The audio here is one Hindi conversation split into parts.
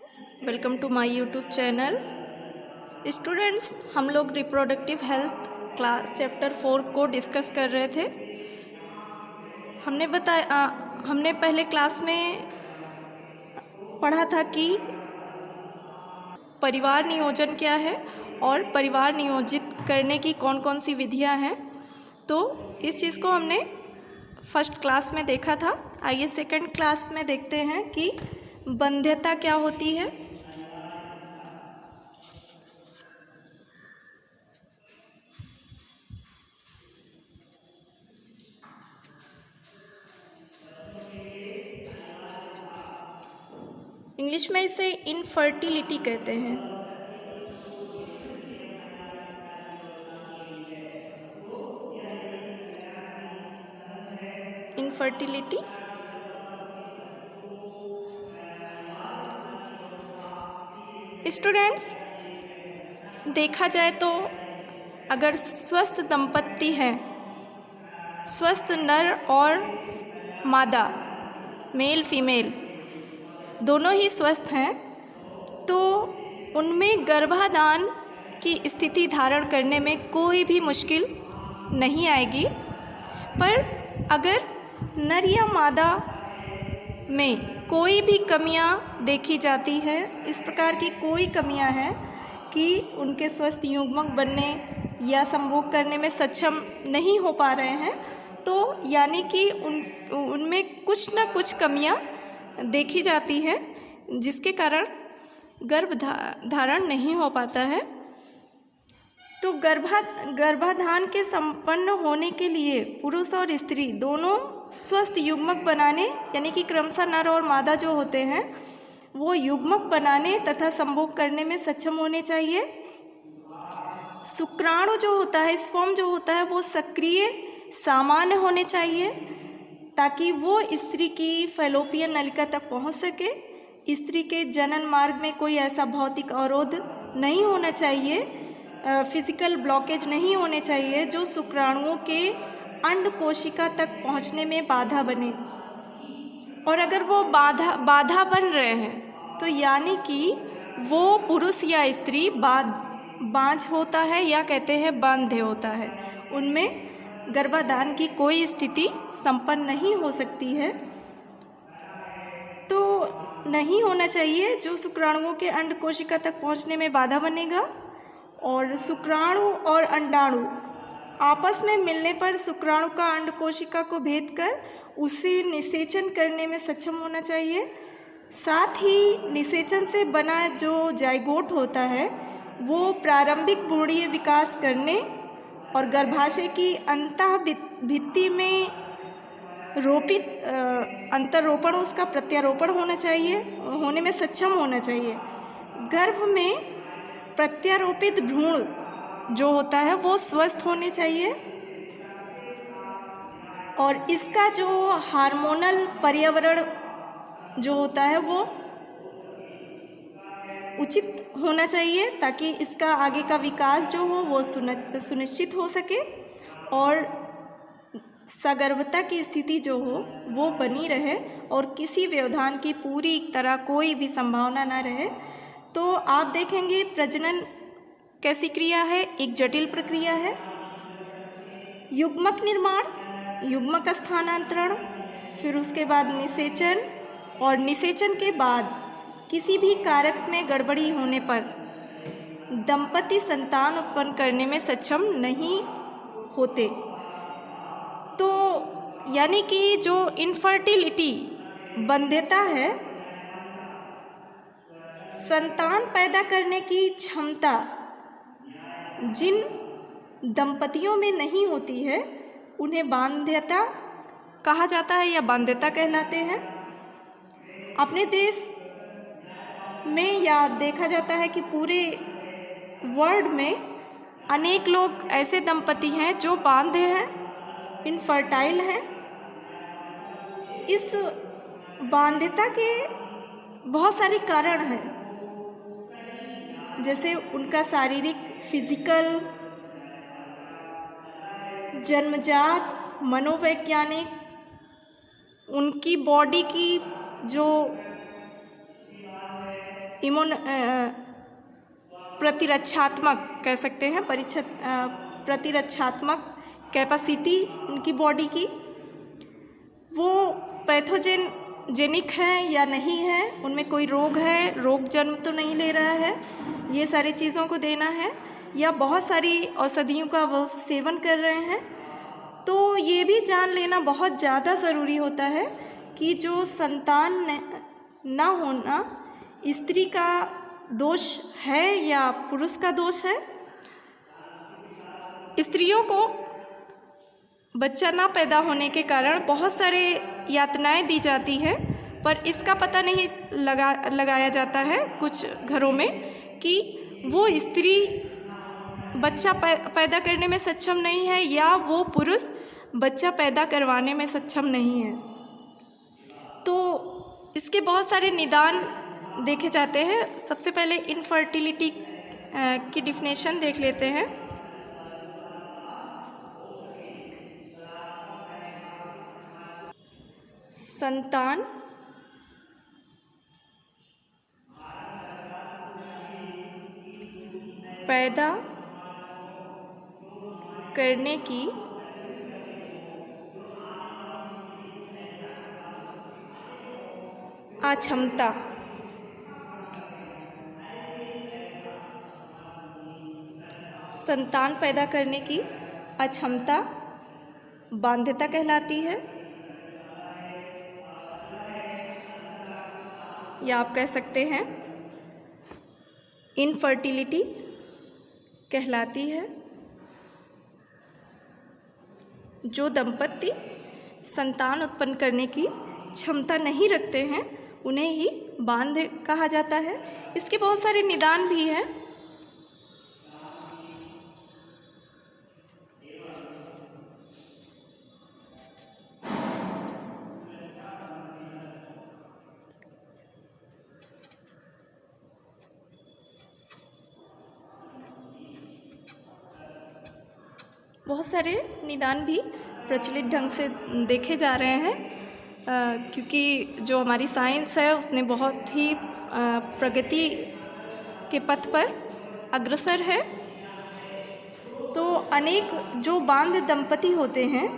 Welcome to my YouTube channel. Students, हम लोग रिप्रोडक्टिव हेल्थ क्लास चैप्टर 4 को डिस्कस कर रहे थे। हमने पहले क्लास में पढ़ा था कि परिवार नियोजन क्या है और परिवार नियोजित करने की कौन कौन सी विधियां हैं। तो इस चीज़ को हमने फर्स्ट क्लास में देखा था। आइए सेकंड क्लास में देखते हैं कि बाध्यता क्या होती है। इंग्लिश में इसे इनफर्टिलिटी कहते हैं। इनफर्टिलिटी स्टूडेंट्स, देखा जाए तो अगर स्वस्थ दंपत्ति हैं, स्वस्थ नर और मादा, मेल फीमेल दोनों ही स्वस्थ हैं, तो उनमें गर्भाधान की स्थिति धारण करने में कोई भी मुश्किल नहीं आएगी। पर अगर नर या मादा में कोई भी कमियां देखी जाती हैं, इस प्रकार की कोई कमियां हैं कि उनके स्वस्थ युग्मक बनने या संभोग करने में सक्षम नहीं हो पा रहे हैं, तो यानी कि उनमें कुछ न कुछ कमियां देखी जाती हैं, जिसके कारण गर्भधारण नहीं हो पाता है। तो गर्भाधान के संपन्न होने के लिए पुरुष और स्त्री दोनों स्वस्थ युग्मक बनाने, यानी कि क्रमशः नर और मादा जो होते हैं वो युग्मक बनाने तथा संभोग करने में सक्षम होने चाहिए। शुक्राणु जो होता है, स्पर्म जो होता है, वो सक्रिय सामान्य होने चाहिए ताकि वो स्त्री की फैलोपियन नलिका तक पहुंच सके। स्त्री के जनन मार्ग में कोई ऐसा भौतिक अवरोध नहीं होना चाहिए, फिजिकल ब्लॉकेज नहीं होने चाहिए जो शुक्राणुओं के अंड कोशिका तक पहुंचने में बाधा बने। और अगर वो बाधा बन रहे हैं तो यानी कि वो पुरुष या स्त्री बांझ होता है या कहते हैं बांधे होता है, उनमें गर्भाधान की कोई स्थिति संपन्न नहीं हो सकती है। तो नहीं होना चाहिए जो शुक्राणुओं के अंड कोशिका तक पहुंचने में बाधा बनेगा। और शुक्राणु और अंडाणु आपस में मिलने पर शुक्राणु का अंड कोशिका को भेद कर उसे निषेचन करने में सक्षम होना चाहिए। साथ ही निषेचन से बना जो जाइगोट होता है वो प्रारंभिक भ्रूणीय विकास करने और गर्भाशय की अंतः भित्ति में रोपित अंतरोपण, उसका प्रत्यारोपण होने में सक्षम होना चाहिए। गर्भ में प्रत्यारोपित भ्रूण जो होता है वो स्वस्थ होने चाहिए और इसका जो हार्मोनल पर्यावरण जो होता है वो उचित होना चाहिए ताकि इसका आगे का विकास जो हो वो सुनिश्चित हो सके और सगर्भता की स्थिति जो हो वो बनी रहे और किसी व्यवधान की पूरी तरह कोई भी संभावना ना रहे। तो आप देखेंगे प्रजनन कैसी क्रिया है, एक जटिल प्रक्रिया है। युग्मक निर्माण, युग्मक स्थानांतरण, फिर उसके बाद निषेचन और निषेचन के बाद किसी भी कारक में गड़बड़ी होने पर दंपति संतान उत्पन्न करने में सक्षम नहीं होते। तो यानी कि जो इनफर्टिलिटी बाध्यता है, संतान पैदा करने की क्षमता जिन दंपतियों में नहीं होती है उन्हें बाध्यता कहा जाता है या बाध्यता कहलाते हैं। अपने देश में या देखा जाता है कि पूरे वर्ल्ड में अनेक लोग ऐसे दंपति हैं जो बांधे हैं, इनफर्टाइल हैं। इस बाध्यता के बहुत सारे कारण हैं, जैसे उनका शारीरिक, फिजिकल, जन्मजात, मनोवैज्ञानिक, उनकी बॉडी की जो प्रतिरक्षात्मक कह सकते हैं, प्रतिरक्षात्मक कैपेसिटी उनकी बॉडी की, वो पैथोजेनिक है या नहीं है, उनमें कोई रोग है, रोग जन्म तो नहीं ले रहा है, ये सारी चीज़ों को देना है, या बहुत सारी औषधियों का वो सेवन कर रहे हैं। तो ये भी जान लेना बहुत ज़्यादा ज़रूरी होता है कि जो संतान ना होना स्त्री का दोष है या पुरुष का दोष है। स्त्रियों को बच्चा ना पैदा होने के कारण बहुत सारे यातनाएं दी जाती है, पर इसका पता नहीं लगाया जाता है कुछ घरों में कि वो स्त्री बच्चा पैदा करने में सक्षम नहीं है या वो पुरुष बच्चा पैदा करवाने में सक्षम नहीं है। तो इसके बहुत सारे निदान देखे जाते हैं। सबसे पहले इनफर्टिलिटी की डिफिनेशन देख लेते हैं। संतान पैदा करने की अक्षमता, संतान पैदा करने की अक्षमता बाध्यता कहलाती है, या आप कह सकते हैं इनफर्टिलिटी कहलाती है। जो दंपति संतान उत्पन्न करने की क्षमता नहीं रखते हैं उन्हें ही बांध कहा जाता है। इसके बहुत सारे निदान भी हैं। बहुत सारे निदान भी प्रचलित ढंग से देखे जा रहे हैं, क्योंकि जो हमारी साइंस है उसने बहुत ही प्रगति के पथ पर अग्रसर है। तो अनेक जो बांध दंपति होते हैं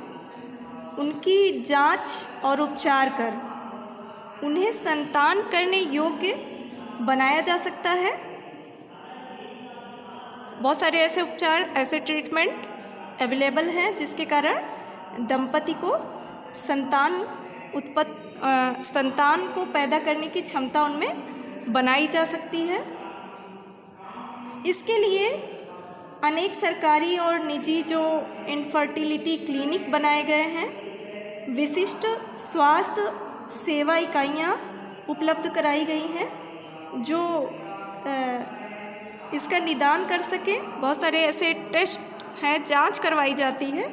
उनकी जांच और उपचार कर उन्हें संतान करने योग्य बनाया जा सकता है। बहुत सारे ऐसे उपचार, ऐसे ट्रीटमेंट अवेलेबल हैं जिसके कारण दंपति को संतान को पैदा करने की क्षमता उनमें बनाई जा सकती है। इसके लिए अनेक सरकारी और निजी जो इनफर्टिलिटी क्लिनिक बनाए गए हैं, विशिष्ट स्वास्थ्य सेवा इकाइयाँ उपलब्ध कराई गई हैं जो इसका निदान कर सकें। बहुत सारे ऐसे टेस्ट हैं, जांच करवाई जाती है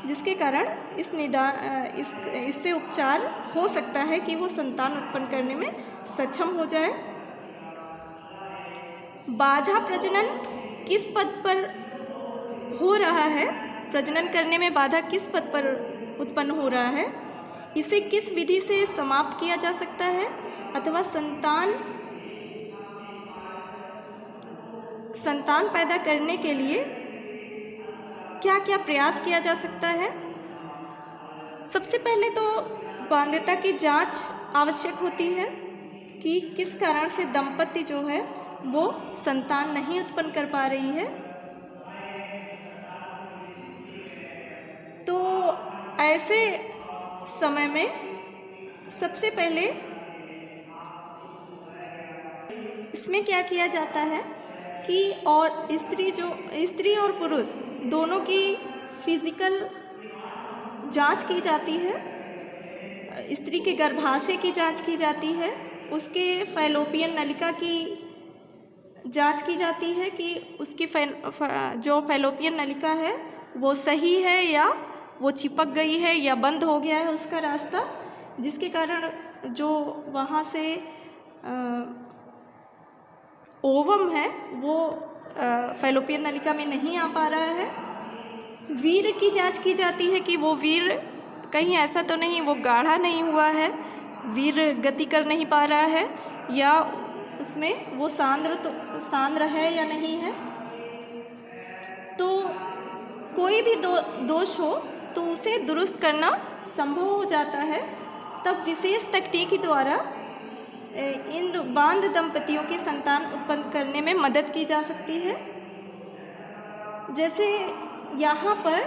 जिसके कारण इससे उपचार हो सकता है कि वो संतान उत्पन्न करने में सक्षम हो जाए। बाधा प्रजनन किस पद पर हो रहा है, प्रजनन करने में बाधा किस पद पर उत्पन्न हो रहा है, इसे किस विधि से समाप्त किया जा सकता है, अथवा संतान पैदा करने के लिए क्या क्या प्रयास किया जा सकता है। सबसे पहले तो बाध्यता की जांच आवश्यक होती है कि किस कारण से दंपति जो है वो संतान नहीं उत्पन्न कर पा रही है। तो ऐसे समय में सबसे पहले इसमें क्या किया जाता है कि और स्त्री और पुरुष दोनों की फिजिकल जांच की जाती है। स्त्री के गर्भाशय की जांच की जाती है, उसके फैलोपियन नलिका की जांच की जाती है कि उसकी जो फैलोपियन नलिका है वो सही है या वो चिपक गई है या बंद हो गया है उसका रास्ता, जिसके कारण जो वहाँ से ओवम है वो फैलोपियन नलिका में नहीं आ पा रहा है। वीर्य की जांच की जाती है कि वो वीर्य कहीं ऐसा तो नहीं वो गाढ़ा नहीं हुआ है, वीर्य गति कर नहीं पा रहा है, या उसमें वो सांद्र है या नहीं है। तो कोई भी दोष हो तो उसे दुरुस्त करना संभव हो जाता है। तब विशेष तकनीक द्वारा इन बांध दंपतियों की संतान उत्पन्न करने में मदद की जा सकती है। जैसे यहाँ पर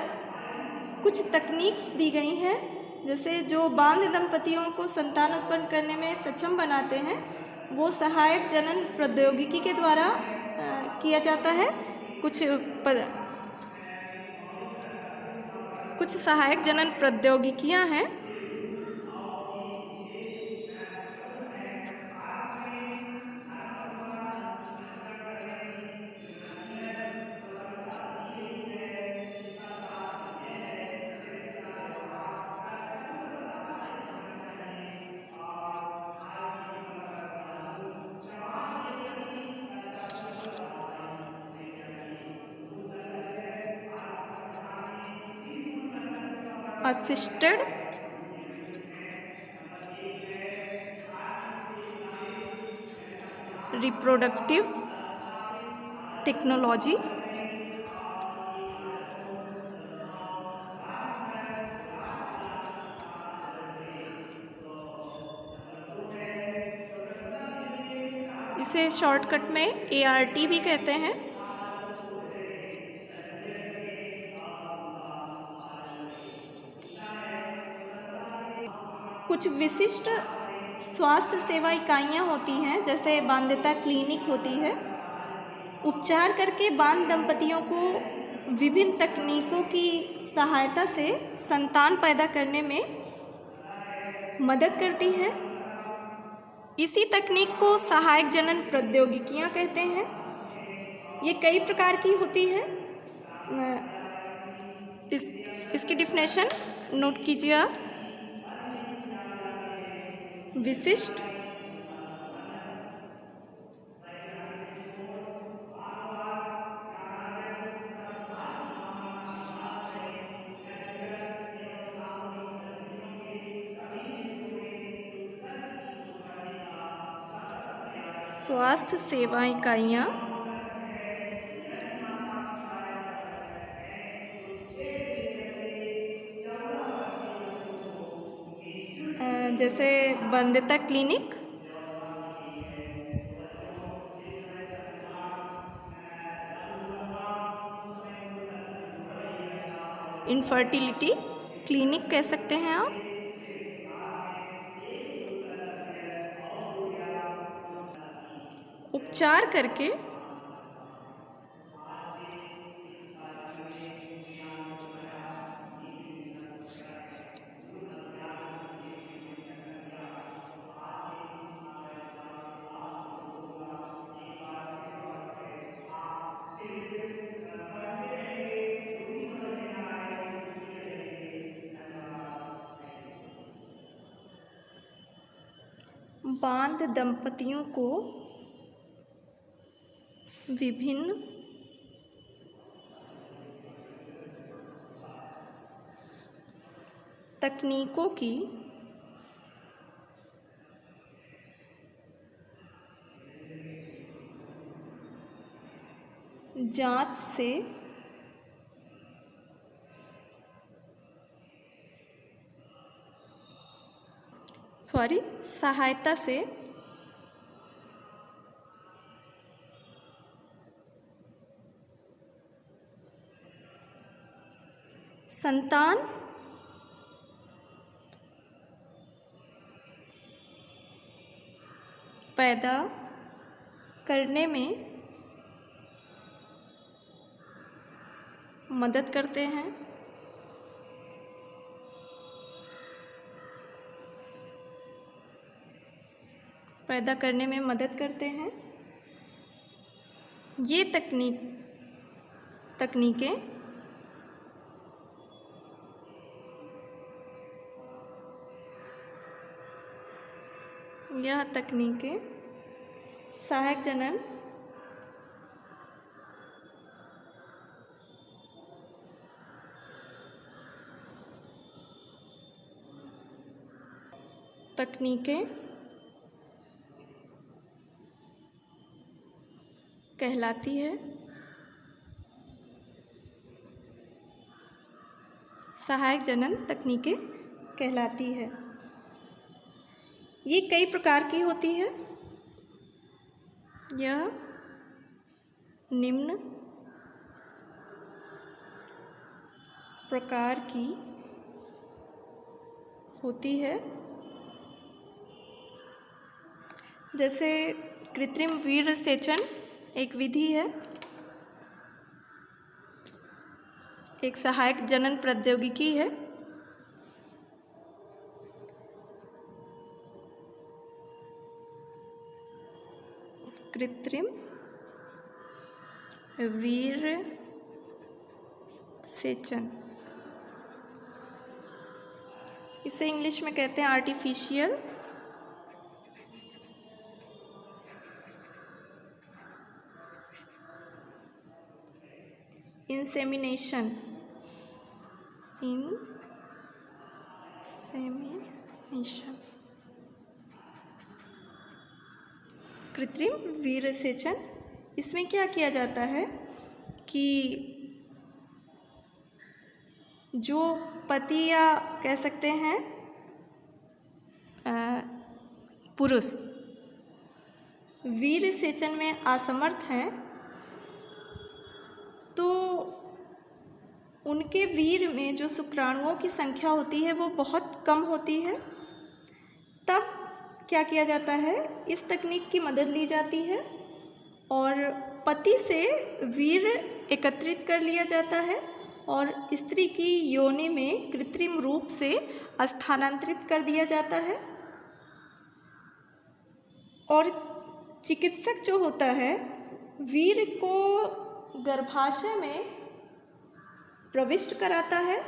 कुछ तकनीक्स दी गई हैं, जैसे जो बांध दंपतियों को संतान उत्पन्न करने में सक्षम बनाते हैं वो सहायक जनन प्रौद्योगिकी के द्वारा किया जाता है। कुछ सहायक जनन प्रौद्योगिकियाँ हैं। असिस्टेड रिप्रोडक्टिव टेक्नोलॉजी, इसे शॉर्टकट में ART भी कहते हैं। कुछ विशिष्ट स्वास्थ्य सेवा इकाइयाँ होती हैं, जैसे बांध्यता क्लिनिक होती है। उपचार करके बांध दंपतियों को विभिन्न तकनीकों की सहायता से संतान पैदा करने में मदद करती है। इसी तकनीक को सहायक जनन प्रौद्योगिकियाँ कहते हैं। ये कई प्रकार की होती है। इसकी डिफिनेशन नोट कीजिए आप। विशिष्ट स्वास्थ्य सेवा इकाइयाँ जैसे बांध्यता क्लिनिक, इनफर्टिलिटी क्लिनिक कह सकते हैं आप। उपचार करके बांध दंपतियों को विभिन्न तकनीकों की जांच से सहायता से संतान पैदा करने में मदद करते हैं। पैदा करने में मदद करते हैं। ये तकनीकें सहायक जनन तकनीकें कहलाती है। सहायक जनन तकनीकें कहलाती है। ये कई प्रकार की होती है। यह निम्न प्रकार की होती है, जैसे कृत्रिम वीर्य सेचन एक विधि है, एक सहायक जनन प्रौद्योगिकी है। कृत्रिम वीर्य सेचन, इसे इंग्लिश में कहते हैं आर्टिफिशियल इंसेमिनेशन। कृत्रिम वीर्य सेचन, इसमें क्या किया जाता है कि जो पति या कह सकते हैं पुरुष वीर्य सेचन में असमर्थ हैं, तो उनके वीर्य में जो शुक्राणुओं की संख्या होती है वो बहुत कम होती है। तब क्या किया जाता है, इस तकनीक की मदद ली जाती है और पति से वीर्य एकत्रित कर लिया जाता है और स्त्री की योनि में कृत्रिम रूप से स्थानांतरित कर दिया जाता है। और चिकित्सक जो होता है वीर्य को गर्भाशय में प्रविष्ट कराता है।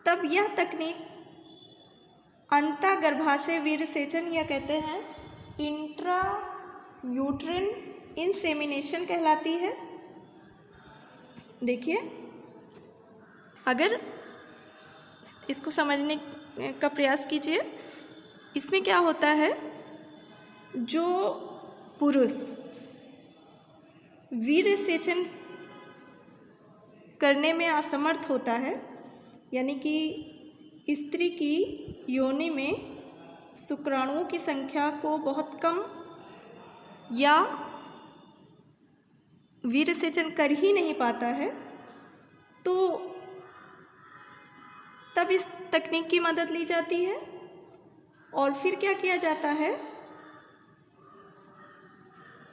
तब यह तकनीक अंतःगर्भाशय वीर्य सेचन या कहते हैं इंट्रा यूट्रिन इंसेमिनेशन कहलाती है। देखिए, अगर इसको समझने का प्रयास कीजिए, इसमें क्या होता है, जो पुरुष वीर्य सेचन करने में असमर्थ होता है, यानी कि स्त्री की योनि में शुक्राणुओं की संख्या को बहुत कम या वीर्य सेचन कर ही नहीं पाता है, तो तब इस तकनीक की मदद ली जाती है और फिर क्या किया जाता है,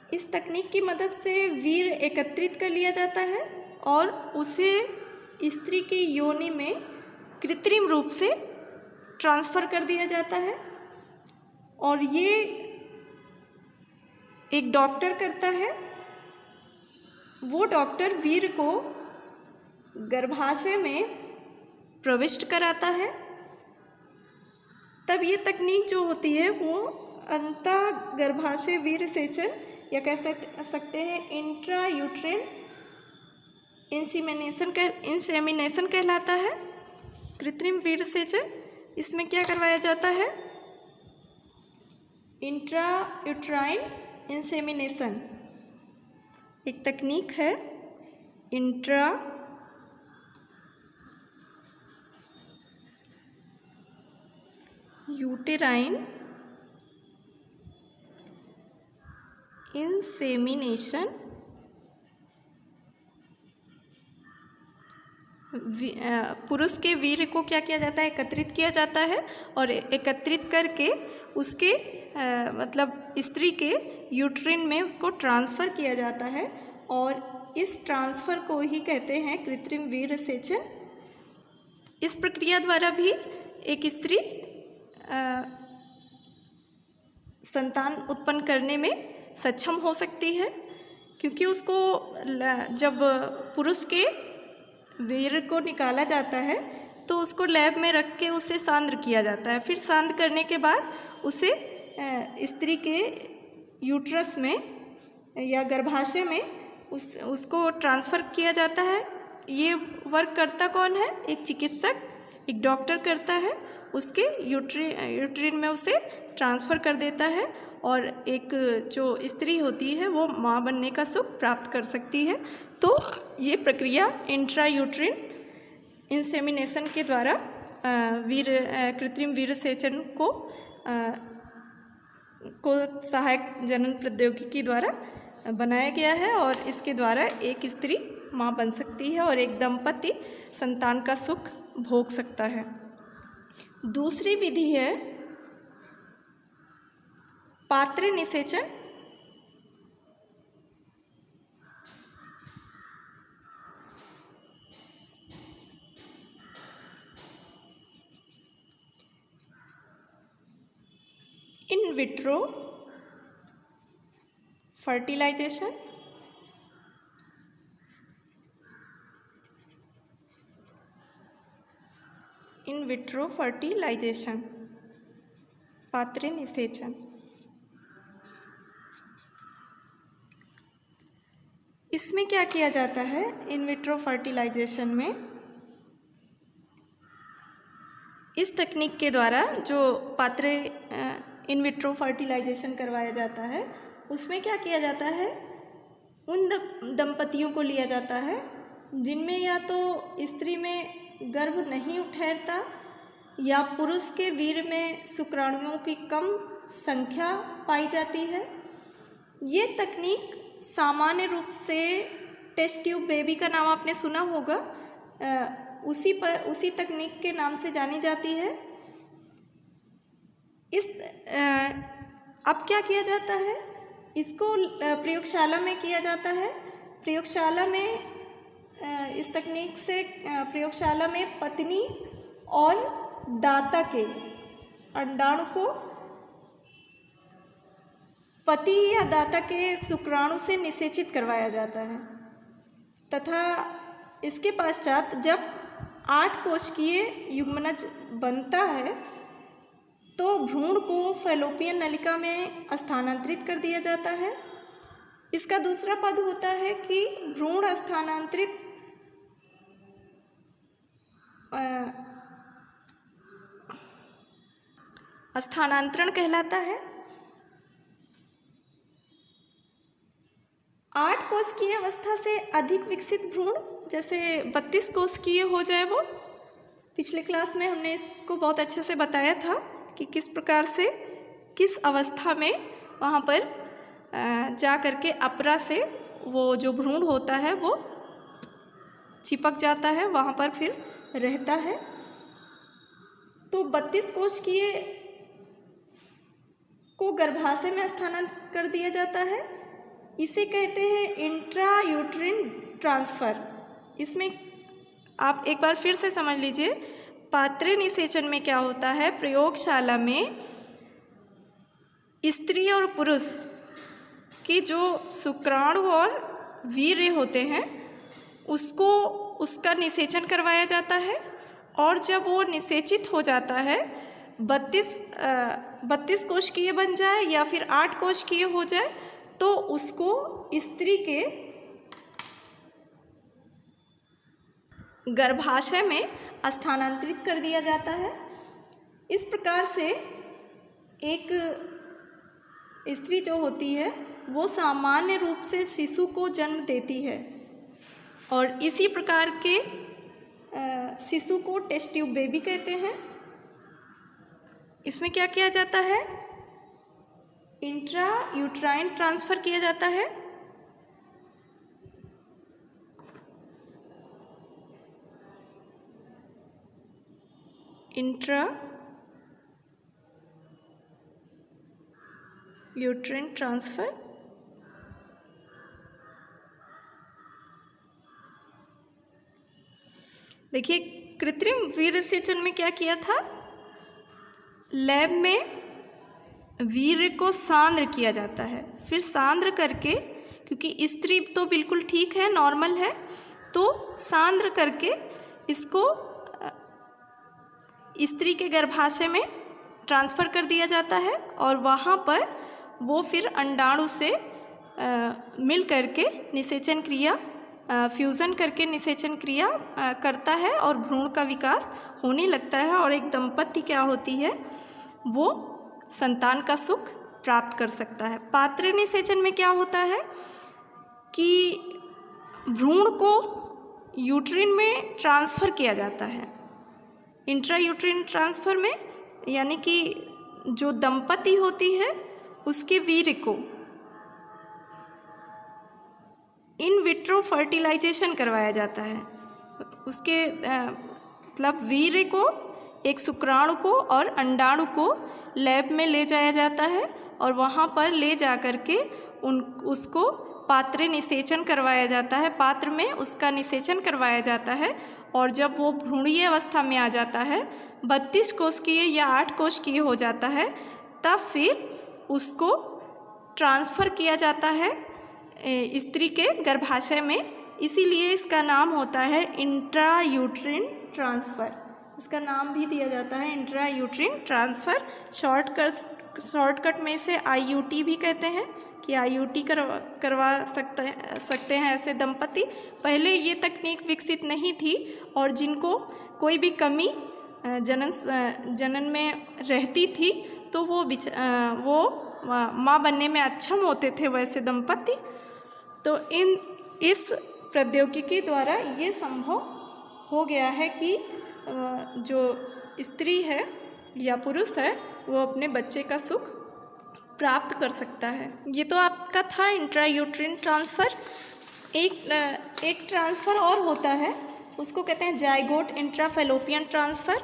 इस तकनीक की मदद से वीर्य एकत्रित कर लिया जाता है और उसे स्त्री की योनि में कृत्रिम रूप से ट्रांसफ़र कर दिया जाता है। और ये एक डॉक्टर करता है। वो डॉक्टर वीर्य को गर्भाशय में प्रविष्ट कराता है। तब ये तकनीक जो होती है वो अंतःगर्भाशय वीर्य सेचन या कह सकते हैं इंट्रा यूट्रिन इंसेमिनेशन कहलाता है। कृत्रिम वीर्य सेचन, इसमें क्या करवाया जाता है, इंट्रा यूट्राइन इंसेमिनेशन एक तकनीक है। इंट्रा यूटेराइन इंसेमिनेशन पुरुष के वीर्य को क्या किया जाता है, एकत्रित किया जाता है और एकत्रित करके उसके मतलब स्त्री के यूट्रिन में उसको ट्रांसफ़र किया जाता है और इस ट्रांसफ़र को ही कहते हैं कृत्रिम वीर्य सेचन। इस प्रक्रिया द्वारा भी एक स्त्री संतान उत्पन्न करने में सक्षम हो सकती है, क्योंकि उसको जब पुरुष के वीर्य को निकाला जाता है तो उसको लैब में रख के उसे सांद्र किया जाता है। फिर सांद्र करने के बाद उसे स्त्री के यूट्रस में या गर्भाशय में उसको ट्रांसफ़र किया जाता है। ये वर्क करता कौन है, एक चिकित्सक, एक डॉक्टर करता है। उसके यूट्रिन में उसे ट्रांसफ़र कर देता है और एक जो स्त्री होती है वो माँ बनने का सुख प्राप्त कर सकती है। तो ये प्रक्रिया इंट्रायूट्रिन इंसेमिनेशन के द्वारा कृत्रिम वीर्य सेचन को सहायक जनन प्रौद्योगिकी द्वारा बनाया गया है और इसके द्वारा एक स्त्री माँ बन सकती है और एक दंपति संतान का सुख भोग सकता है। दूसरी विधि है पात्र निषेचन। In vitro fertilisation, in vitro fertilisation, पात्र निषेचन। इसमें क्या किया जाता है? इन विट्रो फर्टिलाइजेशन में इस तकनीक के द्वारा जो पात्र इन विट्रो फर्टिलाइजेशन करवाया जाता है उसमें क्या किया जाता है? उन दंपतियों को लिया जाता है जिनमें या तो स्त्री में गर्भ नहीं ठहरता या पुरुष के वीर्य में शुक्राणुओं की कम संख्या पाई जाती है। ये तकनीक सामान्य रूप से टेस्ट ट्यूब बेबी का नाम आपने सुना होगा, उसी तकनीक के नाम से जानी जाती है। अब क्या किया जाता है? इसको प्रयोगशाला में किया जाता है। प्रयोगशाला में इस तकनीक से प्रयोगशाला में पत्नी और दाता के अंडाणु को पति या दाता के शुक्राणु से निषेचित करवाया जाता है तथा इसके पश्चात जब 8 कोशिकीय युग्मनज बनता है तो भ्रूण को फैलोपियन नलिका में स्थानांतरित कर दिया जाता है। इसका दूसरा पद होता है कि भ्रूण स्थानांतरण कहलाता है। 8 कोशिकीय अवस्था से अधिक विकसित भ्रूण, जैसे 32 कोशिकीय हो जाए, वो पिछले क्लास में हमने इसको बहुत अच्छे से बताया था कि किस प्रकार से किस अवस्था में वहाँ पर जा कर के अपरा से वो जो भ्रूण होता है वो चिपक जाता है, वहाँ पर फिर रहता है। तो 32 कोशिकीय को गर्भाशय में स्थानांतरित कर दिया जाता है। इसे कहते हैं इंट्रा यूट्रिन ट्रांसफ़र। इसमें आप एक बार फिर से समझ लीजिए, पात्र निषेचन में क्या होता है? प्रयोगशाला में स्त्री और पुरुष की जो शुक्राणु और वीर्य होते हैं उसका निषेचन करवाया जाता है और जब वो निषेचित हो जाता है 32 कोशिकीय बन जाए या फिर 8 कोशिकीय हो जाए तो उसको स्त्री के गर्भाशय में स्थानांतरित कर दिया जाता है। इस प्रकार से एक स्त्री जो होती है वो सामान्य रूप से शिशु को जन्म देती है और इसी प्रकार के शिशु को टेस्ट ट्यूब बेबी कहते हैं। इसमें क्या किया जाता है? इंट्रा यूट्राइन ट्रांसफ़र किया जाता है। इंट्रा यूट्राइन ट्रांसफ़र देखिए, कृत्रिम वीर्य सेचन में क्या किया था? लैब में वीर्य को सांद्र किया जाता है, फिर सांद्र करके, क्योंकि स्त्री तो बिल्कुल ठीक है, नॉर्मल है, तो सांद्र करके इसको स्त्री के गर्भाशय में ट्रांसफ़र कर दिया जाता है और वहाँ पर वो फिर अंडाणु से मिल करके निषेचन क्रिया फ्यूज़न करके निषेचन क्रिया करता है और भ्रूण का विकास होने लगता है और एक दंपति क्या होती है, वो संतान का सुख प्राप्त कर सकता है। पात्र निषेचन में क्या होता है कि भ्रूण को यूट्रिन में ट्रांसफ़र किया जाता है। इंट्रा यूट्रिन ट्रांसफ़र में यानी कि जो दंपति होती है उसके वीर्य को इन विट्रो फर्टिलाइजेशन करवाया जाता है। उसके मतलब वीर्य को, एक शुक्राणु को और अंडाणु को लैब में ले जाया जाता है और वहाँ पर ले जा कर के उसको पात्र निषेचन करवाया जाता है। पात्र में उसका निषेचन करवाया जाता है और जब वो भ्रूणीय अवस्था में आ जाता है, 32 कोशिकीय या 8 कोशिकीय हो जाता है, तब फिर उसको ट्रांसफ़र किया जाता है स्त्री के गर्भाशय में। इसीलिए इसका नाम होता है इंट्रा यूट्रिन ट्रांसफ़र। इसका नाम भी दिया जाता है इंट्रा यूट्रिन ट्रांसफ़र। शॉर्टकट में इसे IUT भी कहते हैं कि IUT करवा सकते हैं ऐसे दंपति। पहले ये तकनीक विकसित नहीं थी और जिनको कोई भी कमी जनन में रहती थी तो वो माँ बनने में अक्षम होते थे वैसे दंपति। तो इस प्रौद्योगिकी द्वारा ये संभव हो गया है कि जो स्त्री है या पुरुष है वो अपने बच्चे का सुख प्राप्त कर सकता है। ये तो आपका था इंट्रा यूट्रिन ट्रांसफ़र। एक ट्रांसफ़र और होता है, उसको कहते हैं zygote intrafallopian transfer.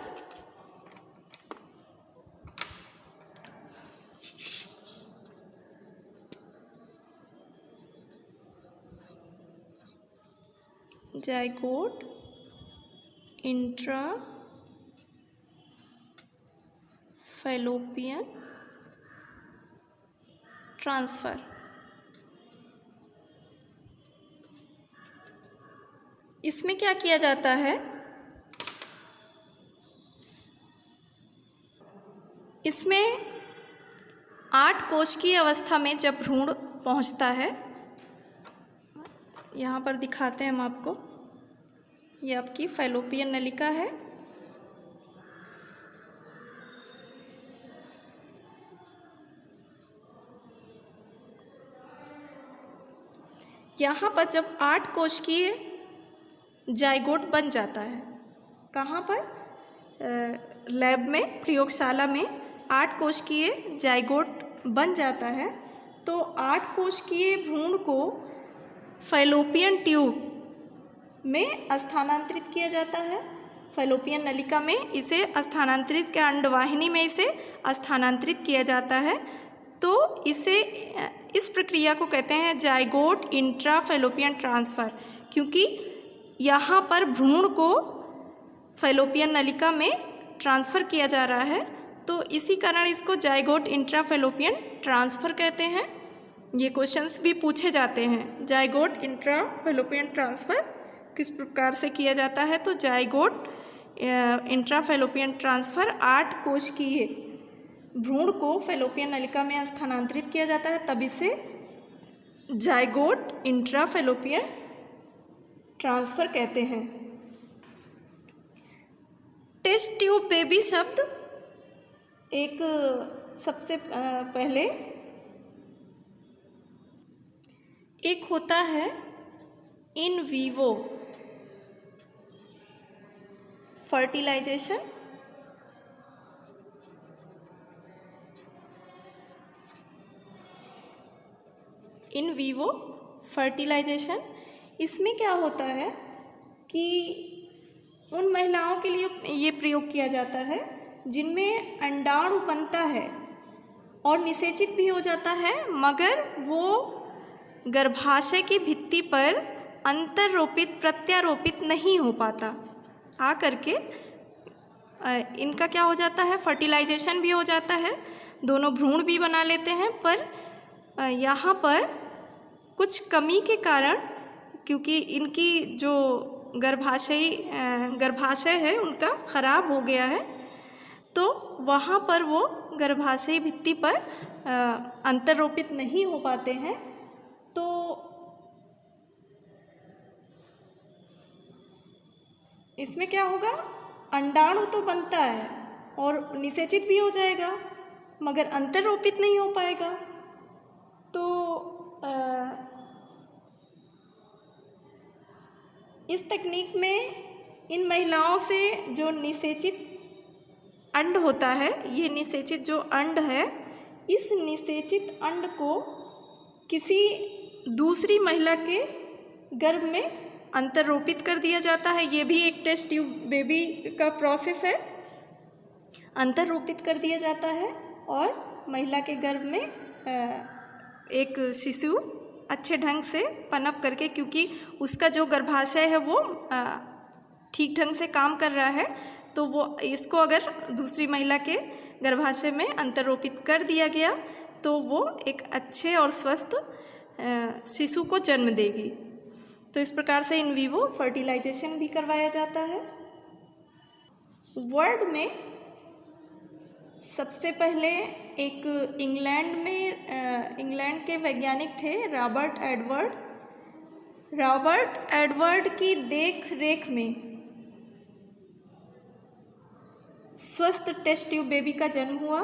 Zygote intrafallopian transfer. इसमें क्या किया जाता है, इसमें 8 कोश की अवस्था में जब भ्रूण पहुंचता है, यहाँ पर दिखाते हैं हम आपको, ये आपकी फैलोपियन नलिका है। यहाँ पर जब 8 कोशिकीय जाइगोट बन जाता है, कहाँ पर, लैब में, प्रयोगशाला में 8 कोशिकीय जाइगोट बन जाता है, तो 8 कोशिकीय भ्रूण को फैलोपियन ट्यूब में स्थानांतरित किया जाता है। फैलोपियन नलिका में इसे स्थानांतरित किया, अंडवाहिनी में इसे स्थानांतरित किया जाता है। तो इस प्रक्रिया को कहते हैं जाइगोट इंट्राफैलोपियन ट्रांसफ़र, क्योंकि यहाँ पर भ्रूण को फैलोपियन नलिका में ट्रांसफ़र किया जा रहा है, तो इसी कारण इसको जाइगोट इंट्राफैलोपियन ट्रांसफ़र कहते हैं। ये क्वेश्चंस भी पूछे जाते हैं, जाइगोट इंट्राफैलोपियन ट्रांसफ़र किस प्रकार से किया जाता है। तो जाइगोट इंट्राफैलोपियन ट्रांसफ़र 8 कोशिकीय भ्रूण को फैलोपियन नलिका में स्थानांतरित किया जाता है, तब इसे जाइगोट इंट्राफैलोपियन ट्रांसफ़र कहते हैं। टेस्ट ट्यूब बेबी शब्द एक सबसे पहले एक होता है in vivo fertilisation. In vivo fertilisation, इसमें क्या होता है कि उन महिलाओं के लिए ये प्रयोग किया जाता है जिनमें अंडाणु बनता है और निषेचित भी हो जाता है, मगर वो गर्भाशय की भित्ति पर अंतररोपित प्रत्यारोपित नहीं हो पाता। आ करके इनका क्या हो जाता है, फर्टिलाइजेशन भी हो जाता है, दोनों भ्रूण भी बना लेते हैं, पर यहाँ पर कुछ कमी के कारण, क्योंकि इनकी जो गर्भाशय है उनका ख़राब हो गया है, तो वहाँ पर वो गर्भाशय भित्ति पर अंतररोपित नहीं हो पाते हैं। तो इसमें क्या होगा, अंडाणु तो बनता है और निषेचित भी हो जाएगा, मगर अंतर्रोपित नहीं हो पाएगा। तो इस तकनीक में इन महिलाओं से जो निषेचित अंड होता है, ये निषेचित जो अंड है, इस निषेचित अंड को किसी दूसरी महिला के गर्भ में अंतर्रोपित कर दिया जाता है। ये भी एक टेस्ट ट्यूब बेबी का प्रोसेस है। अंतर्रोपित कर दिया जाता है और महिला के गर्भ में एक शिशु अच्छे ढंग से पनप करके, क्योंकि उसका जो गर्भाशय है वो ठीक ढंग से काम कर रहा है, तो वो इसको अगर दूसरी महिला के गर्भाशय में अंतर्रोपित कर दिया गया तो वो एक अच्छे और स्वस्थ शिशु को जन्म देगी। तो इस प्रकार से इन विवो फर्टिलाइजेशन भी करवाया जाता है। वर्ल्ड में सबसे पहले एक इंग्लैंड के वैज्ञानिक थे रॉबर्ट एडवर्ड की देख रेख में स्वस्थ टेस्ट ट्यूब बेबी का जन्म हुआ।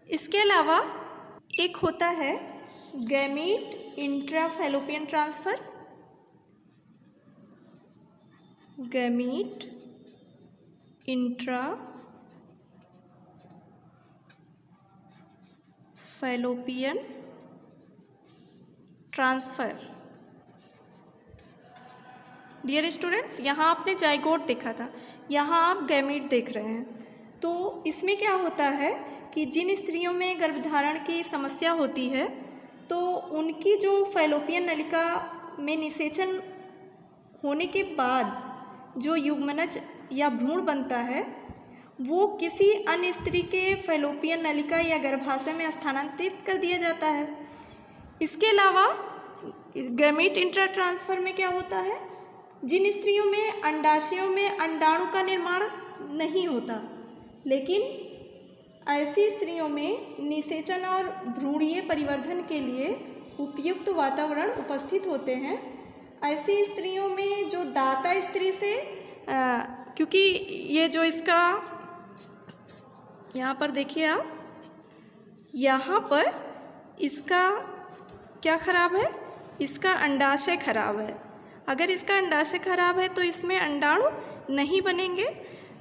इसके अलावा एक होता है gamete intrafallopian transfer. Gamete intrafallopian transfer. Dear students, यहाँ आपने जाइगोट देखा था, यहाँ आप गैमीट देख रहे हैं। तो इसमें क्या होता है कि जिन स्त्रियों में गर्भधारण की समस्या होती है तो उनकी जो फैलोपियन नलिका में निषेचन होने के बाद जो युग्मनज या भ्रूण बनता है वो किसी अन्य स्त्री के फैलोपियन नलिका या गर्भाशय में स्थानांतरित कर दिया जाता है। इसके अलावा गैमीट इंट्रा ट्रांसफ़र में क्या होता है, जिन स्त्रियों में अंडाशयों में अंडाणु का निर्माण नहीं होता, लेकिन ऐसी स्त्रियों में निषेचन और भ्रूणीय परिवर्धन के लिए उपयुक्त वातावरण उपस्थित होते हैं, ऐसी स्त्रियों में जो दाता स्त्री से क्योंकि ये जो इसका यहाँ पर देखिए आप, यहाँ पर इसका क्या खराब है, इसका अंडाशय खराब है। अगर इसका अंडाशय खराब है तो इसमें अंडाणु नहीं बनेंगे।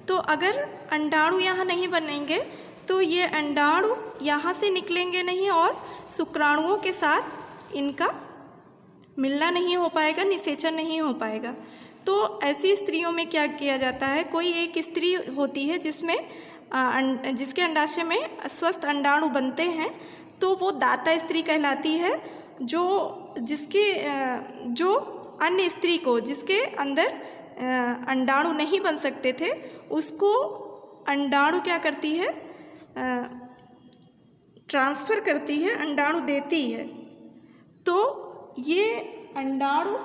तो अगर अंडाणु यहाँ नहीं बनेंगे तो ये अंडाणु यहाँ से निकलेंगे नहीं और शुक्राणुओं के साथ इनका मिलना नहीं हो पाएगा, निषेचन नहीं हो पाएगा। तो ऐसी स्त्रियों में क्या किया जाता है, कोई एक स्त्री होती है जिसके अंडाशय में स्वस्थ अंडाणु बनते हैं, तो वो दाता स्त्री कहलाती है। जो अन्य स्त्री को, जिसके अंदर अंडाणु नहीं बन सकते थे, उसको अंडाणु क्या करती है, ट्रांसफ़र करती है, अंडाणु देती है। तो ये अंडाणु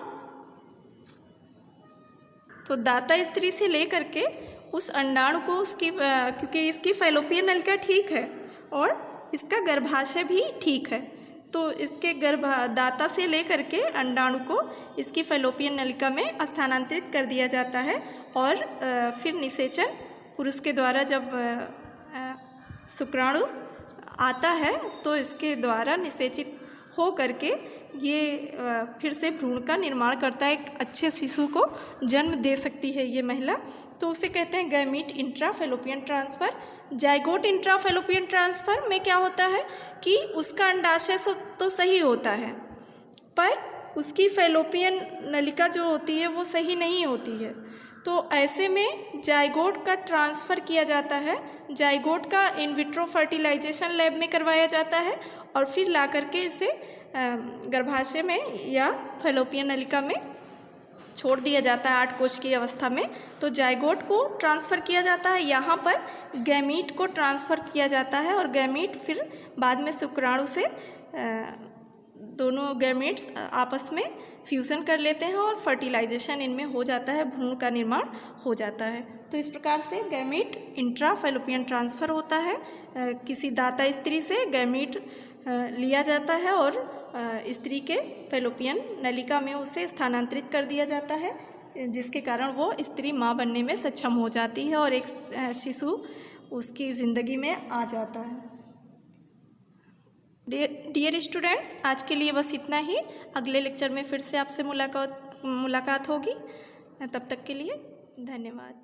तो दाता स्त्री से लेकर के उस अंडाणु को क्योंकि इसकी फैलोपियन नलिका ठीक है और इसका गर्भाशय भी ठीक है, तो इसके दाता से लेकर के अंडाणु को इसकी फैलोपियन नलिका में स्थानांतरित कर दिया जाता है और फिर निषेचन पुरुष के द्वारा जब शुक्राणु आता है तो इसके द्वारा निषेचित हो करके ये फिर से भ्रूण का निर्माण करता है, एक अच्छे शिशु को जन्म दे सकती है ये महिला। तो उसे कहते हैं gamete intrafallopian transfer. Zygote intrafallopian transfer में क्या होता है कि उसका अंडाशय तो सही होता है पर उसकी फैलोपियन नलिका जो होती है वो सही नहीं होती है। तो ऐसे में जाइगोट का ट्रांसफ़र किया जाता है। जाइगोट का इन विट्रो फर्टिलाइजेशन लैब में करवाया जाता है और फिर ला करके इसे गर्भाशय में या फैलोपियन नलिका में छोड़ दिया जाता है 8 कोश की अवस्था में। तो जाइगोट को ट्रांसफ़र किया जाता है, यहाँ पर गैमीट को ट्रांसफ़र किया जाता है और गैमीट फिर बाद में शुक्राणु से दोनों गैमीट्स आपस में फ्यूज़न कर लेते हैं और फर्टिलाइजेशन इनमें हो जाता है, भ्रूण का निर्माण हो जाता है। तो इस प्रकार से गैमीट इंट्राफैलोपियन ट्रांसफ़र होता है। किसी दाता स्त्री से गैमीट लिया जाता है और स्त्री के फैलोपियन नलिका में उसे स्थानांतरित कर दिया जाता है, जिसके कारण वो स्त्री माँ बनने में सक्षम हो जाती है और एक शिशु उसकी ज़िंदगी में आ जाता है। डियर स्टूडेंट्स, आज के लिए बस इतना ही। अगले लेक्चर में फिर से आपसे मुलाकात होगी। तब तक के लिए धन्यवाद।